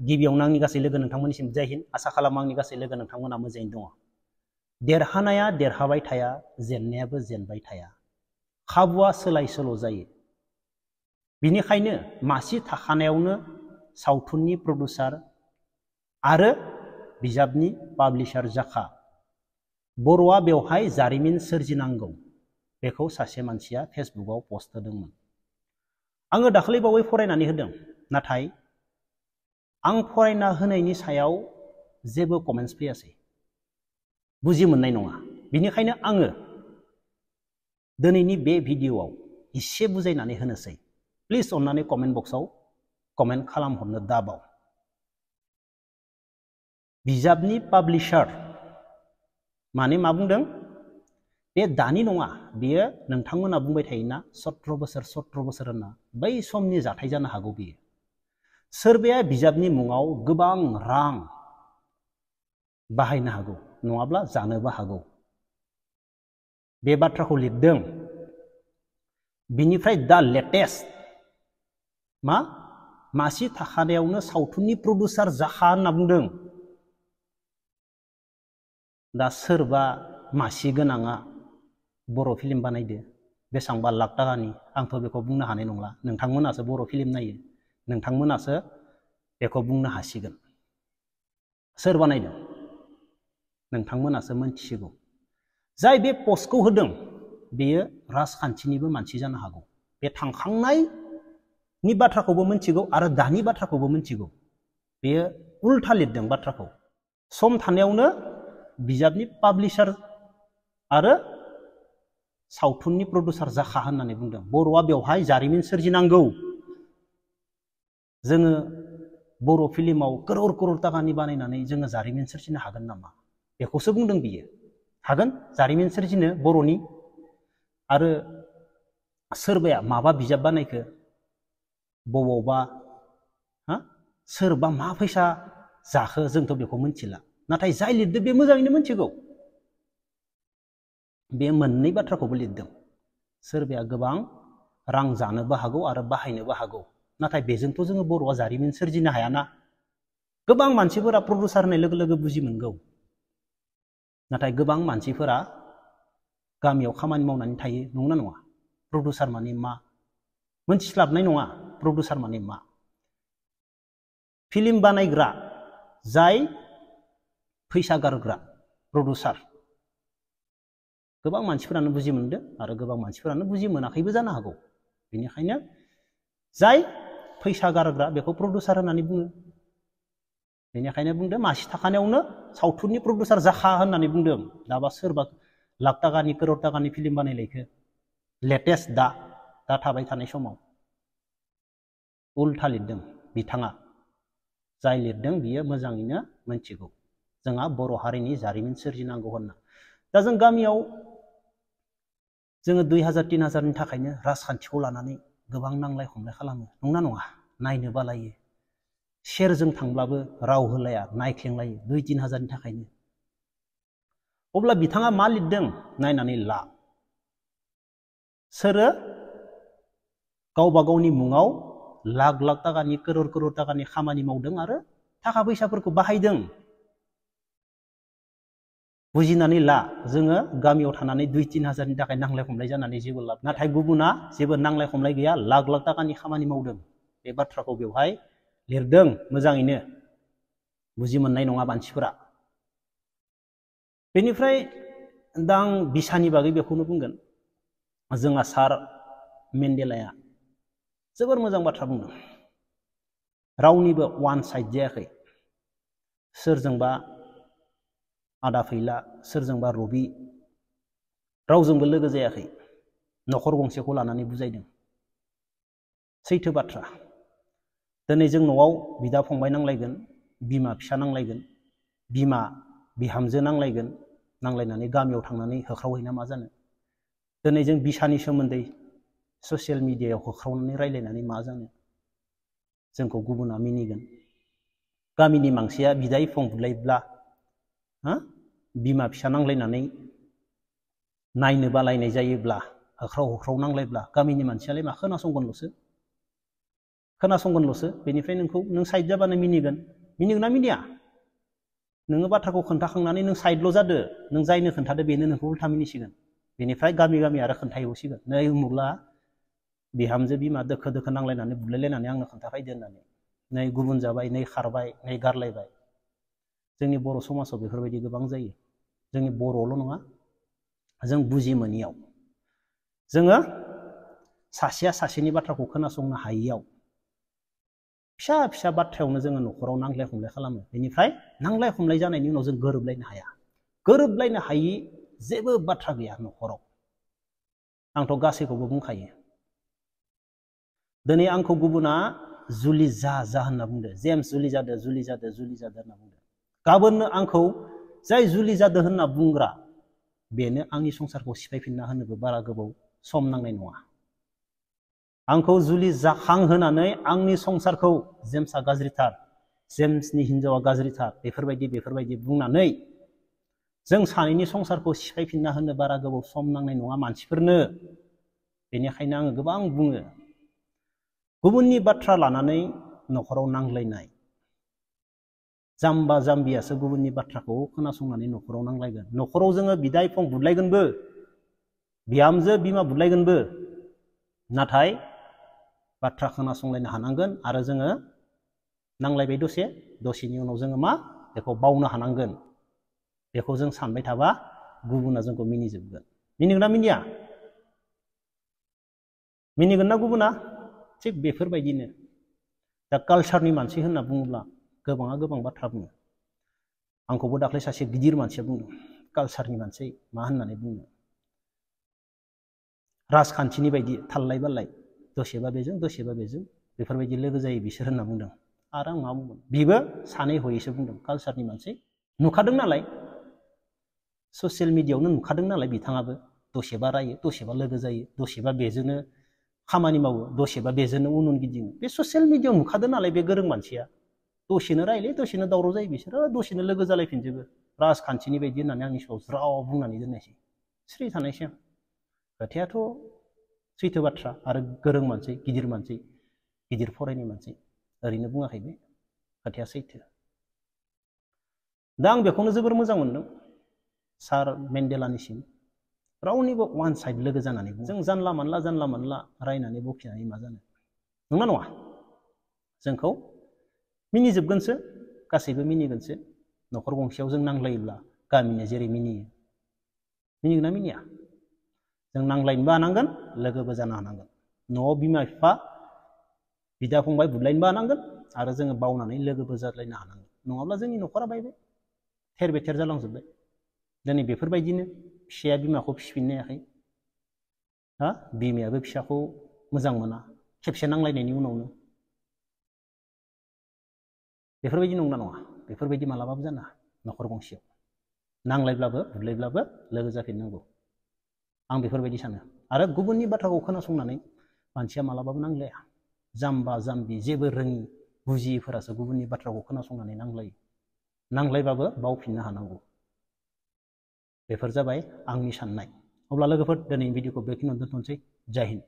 गिबियावनो आंनि गासै लोगो नोंथांमोननिसिम जय हिन्द आसा खालामो आंनि गासै लोगो नोंथांमोना मोजाङैनो दङ। देरहानाया देरहाबाय थाया, जेननायाबो जेनबाय थाया, खाबुआ सोलाय सोल' जायो। बिनिखायनो मासि थाखानायावनो सावथुननि प्रडिउसार आरो बिजाबनि पाब्लिशार जाखा। बर'आ बेवहाय जारिमिन सोरजिनांगौ, बेखौ सासे मानसिया फेसबुकआव पस्ट होदोंमोन। आङो दाखालिबावै फरायनानै होदों, नाथाय आं फरायना होनायनि सायाव जेबो कमेन्ट्स फैयासै, बुजि मोननाय नङा। बिनिखायनो आङो दिनैनि बे भिडिअआव एसे बुजायनानै होनोसै। प्लिज अन्नानै कमेन्ट बक्सआव कमेन्ट खालामहरनो दाबाव। बिजाबनि पाब्लिशार माने मा बुंदों? बे दानि नङा, बेयो नोंथांमोना बुंबाय थायोना 17 बोसोर होनना, बै समनि जाथाय जानो हागौ बेयो। सोरबाया बिजाबनि मुङाव गोबां रां बाहायनो हागौ, नङाब्ला जानोबो हागौ। बे बाथ्राखौ लिरदों। बिनिफ्राय दा लेटेस्ट मासि थाखानायावनो सावथुननि प्रडिउसार जाखा होनना बुंदों। दा सोरबा मासि गोनाङा बर' फिल्म बानायदो बेसेबांबा लाख थाखानि, आंथ' बेखौ बुंनो हानाय नंला। नोंथांमोनासो बर' फिल्म नायो, नोंथांमोनासो बेखौ बुंनो हासिगोन। सोर बानायदों नोंथांमोनासो मोनथिसिगौ। जाय बे पस्टखौ होदों बेयो राजखान्थिनिबो मानसि जानो हागौ। बे थांखांनायनि बाथ्राखौबो मोनथिगौ आरो दानि बाथ्राखौबो मोनथिगौ। बेयो उल्था लिरदों बाथ्राखौ। सम थानायावनो बिजाबनि पाब्लिशार आरो सावथुननि प्रडिउसार जाखा होननानै बुंदों। बर'आ बेवहाय जारिमिन सोरजिनांगौ। जोङो बर' फिल्माव करोड़ करोड़ थाखानि बानायनानै जोङो जारिमिन सोरजिनो हागोन नामा? बेखौसो बुंदों बियो। हागोन जारिमिन सोरजिनो बर'नि। आरो सोरबाया माबा बिजाब बानायखो बबावबा सोरबा मा फैसा जाखो जोंथ' बेखौ मिथिला। नाथाय जाय लिरदों बे मोजाङैनो मिथिगौ। बे मोननै बाथ्राखौबो लिरदों। सोरबाया गोबां रां जानोबो हागौ आरो बाहायनोबो हागौ। नाथाय बेजोंथ' जोङो बर'आ जारिमिन सोरजिनो हायाना। गोबां मानसिफोरा प्रडिउसार होननाय लोगो लोगो बुजि मोनगौ। नाथाय गोबां मानसिफोरा गामियाव खामानि मावनानै थायो, नंगौना नङा? प्रडिउसार माने मा मोनथिस्लाबनाय नङा। प्रडिउसार माने मा? फिल्म बानायग्रा, जाय फैसा गारग्रा प्रडिउसार। गोबां मानसिफोरानो बुजि मोनदों आरो गोबां मानसिफोरानो बुजि मोनाखैबो जानो हागौ। बेनिखायनो जाय फैसा गारग्रा बेखौ प्रडिउसार होननानै बुङो। बेनिखायनो बुंदों मासि थाखानायावनो सावथुननि प्रडिउसार जाखा होननानै बुंदों। दाबा सोरबा लाख थाखानि करोड़ थाखानि फिल्म बानायलायखो लेटेस्ट दा थाबाय थानाय समाव। उल्था लिरदों बिथाङा। जाय लिरदों बियो मोजाङैनो मिथिगौ जोंहा बर' हारिनि जारिमिन सोरजिनांगौ होनना। दा जों गामियाव जोङो 2000-3000नि थाखायनो राजखान्थिखौ लानानै गोबां नांलाय खमलाय खालामो, नंना नङा? नायनो बालायो। सेरजों थांब्लाबो राव होलाया, नायख्लेंलायो 2-3000नि थाखायनो। अब्ला बिथाङा मा लिरदों नायनानै ला। सोरो गावबा गावनि मुङाव लाख लाख थाखानि करोड़ करोड़ थाखानि खामानि मावदों आरो थाखा फैसाफोरखौ बाहायदों। बुजिनानै ला। जोङो गामियाव थानानै 2-3000नि थाखाय नांलाय खमलाय जानानै जेबो लाब। नाथाय गुबुना जेबो नांलाय खमलाय गैया, लाख लाख थाखानि खामानि मावदों। बे बाथ्राखौ बेवहाय लिरदों मोजाङैनो। बुजि मोननाय नङा मानसिफोरा। बेनिफ्राय दा आं बिसानि बागै बेखौनो बुंगोन। जोंहा सार मेन्डेलाया जोबोर मोजां बाथ्रा बुंदों। रावनिबो वान साइड जायाखै। सोरजोंबा आदा फैला, सोरजोंबा रबि, रावजोंबो लोगो जायाखै। न'खर गंसेखौ लानानै बुजायदों। सैथो बाथ्रा। दिनै जों न'आव बिदा फंबाय नांलायगोन, बिमा फिसा नांलायगोन, बिमा बिहामजो नांलायगोन, नांलायनानै गामियाव थांनानै होख्रावहैना मा जानो? दिनै जों बिसानि सोमोन्दै ससियेल मिडियायाव होख्रावनानै रायलायनानै मा जानो? जोंखौ गुबुना मिनिगोन। गामिनि मानसिया बिदा बिफं बुलायब्ला बिमा फिसा नांलायनानै नायनो बालायनाय जायोब्ला, होख्राव नांलायब्ला गामिनि मानसियालाय मा खोनासंगोनल'सो। खोनासंगोनल'सो बेनिफ्राय नों साइड जाबानो मिनिगोन ना मिनिया नोङो बाथ्राखौ खोन्थाखांनानै नों साइडल' जादो नों जायनो खोन्थादो बेनो नोंखौ उल्था मिनिसिगोन बेनिफ्राय गामि आरो खोन्थाहैबावसिगोन नै उमुगला बिहामजो बिमा दोखो नांलायनानै बुलायलायनानै आंनो खोन्थाफैदो होननानै नै गुबुन जाबाय नै खारबाय नै गारलायबाय जोंनि बर' समाजाव बेफोरबायदि गोबां जायो जोंनि बर'ल' नङा जों बुजि मोनियाव जोङो सासेया सासेनि बाथ्राखौ खोनासंनो हायियाव फिसा बाथ्रायावनो जोङो न'खराव नांलाय खमलाय खालामो बेनिफ्राय नांलाय खमलाय जानायनि उनाव जों गोरोबलायनो हाया गोरोबलायनो हायि जेबो बाथ्रा गैया न'खराव आंथ' गासैखौबो बुंखायो दिनै आंखौ गुबुना जुलि जा होनना बुंदो जेम्स जुलि जादो होनना बुंदो गाबोननो आंखौ जाय जुलि जादो होनना बुंग्रा बेनो आंनि संसारखौ सिफायफिनना होनोबो बारा गोबाव सम नांनाय नङा आंखौ जुलि जाखांहोनानै आंनि संसारखौ जेम्सआ गाज्रिथार जेम्सनि हिनजावा गाज्रिथार बेफोरबायदि बुंनानै जों सानैनि संसारखौ सिफायफिनना होनो बारा गोबाव सम नांनाय नङा मानसिफोरनो बेनिखायनो आङो गोबां बुङो गुबुननि बाथ्रा लानानै न'खराव नांलायनाय जाम्बा जाम्बियासो गुबुननि बाथ्राखौ खोनासंनानै न'खराव नांलायगोन न'खराव जोङो बिदा बिफं बुलायगोनबो बिहामजो बिमा बुलायगोनबो नाथाय बाथ्रा खोनासंलायनो हानांगोन आरो जोङो नांलायबाय दसेनि उनाव जोङो बेखौ बावनो हानांगोन बेखौ जों सानबाय थाबा गुबुना जोंखौ मिनिजोबगोन मिनिगोन ना मिनिया मिनिगोन ना गुबुना थिग बेफोरबायदिनो दा कालचारनि मानसि होनना बुङोब्ला गोबाङा गोबां बाथ्रा बुङो आंखौबो दाख्लै सासे गिदिर मानसिया बुंदों कालचारनि मानसि मा होननानै बुङो राजखान्थिनि बायदि थाल्लाय बाल्लाय दसेबा बेजों बेफोरबायदि लोगो जायो बिसोर होनना बुंदों आरो आं मा बुंगोन बिबो सानै हयैसो बुंदों कालचारनि मानसि नुखादों नालाय ससियेल मिडियायावनो नुखादों नालाय बिथाङाबो दसेबा रायो दसेबा लोगो जायो दसेबा बेजोंनो खामानि मावो दसेबा बेजोंनो उन गिदिङो बे ससियेल मिडियायाव नुखादों नालाय बे गोरों मानसिया दसेनो रायलाय दसेनो दावराव जायो बिसोरो दसेनो लोगो जालायफिनजोबो राजखान्थिनि बायदि होननानै आंनि सायाव ज्राव बुंनानै दोननायसै सिरि थानायसै आं खोथायाथ' सैथो बाथ्रा आरो गोरों मानसि गिदिर फरायनाय मानसि ओरैनो बुङाखै बे खोथाया सैथो दा आं बेखौनो जोबोर मोजां मोनदों सार मेन्डेलानिसिम रावनिबो वान साइड लोगो जानानै जों जानला मानला रायनानै बखिनानै मा जानो नंना नङा जोंखौ मिनिजोबगोनसो गासैबो मिनिगोनसो न'खर गंसेयाव जों नांलायोब्ला गामिनि जेरै मिनिगोन ना मिनिया जों नांलायनोबो हानांगोन लोगोबो जानो हानांगोन न'आव बिमा बिफा बिदा फंबाय बुलायनोबो हानांगोन आरो जोङो बावनानै लोगोबो जालायनो हानांगोन नङाब्ला जोंनि न'खरा बायबाय थेर बेथेर जालांजोब्बाय दिनै बेफोरबायदिनो फिसाया बिमाखौ फिसिफिननो हायाखै बिमायाबो फिसाखौ मोजां मोना खेबसे नांलायनायनि उनावनो बेफोरबायदि नंना नङा बेफोरबायदि मालाबाबो जाना न'खर गंसेयाव नांलायब्लाबो बुलायब्लाबो लोगो जाफिननांगौ आं बेफोरबायदि सानो आरो गुबुननि बाथ्राखौ खोनासंनानै मानसिया मालाबाबो नांलाया जाम्बा जाम्बि जेबो रोङि बुजियिफोरासो गुबुननि बाथ्राखौ खोनासंनानै नांलायबाबो बावफिननो हानांगौ बेफोर जाबाय आंनि साननाय अब्ला लोगोफोर दिनै भिडिअखौ बेखिनियावनो दोनथ'नोसै जय हिन्द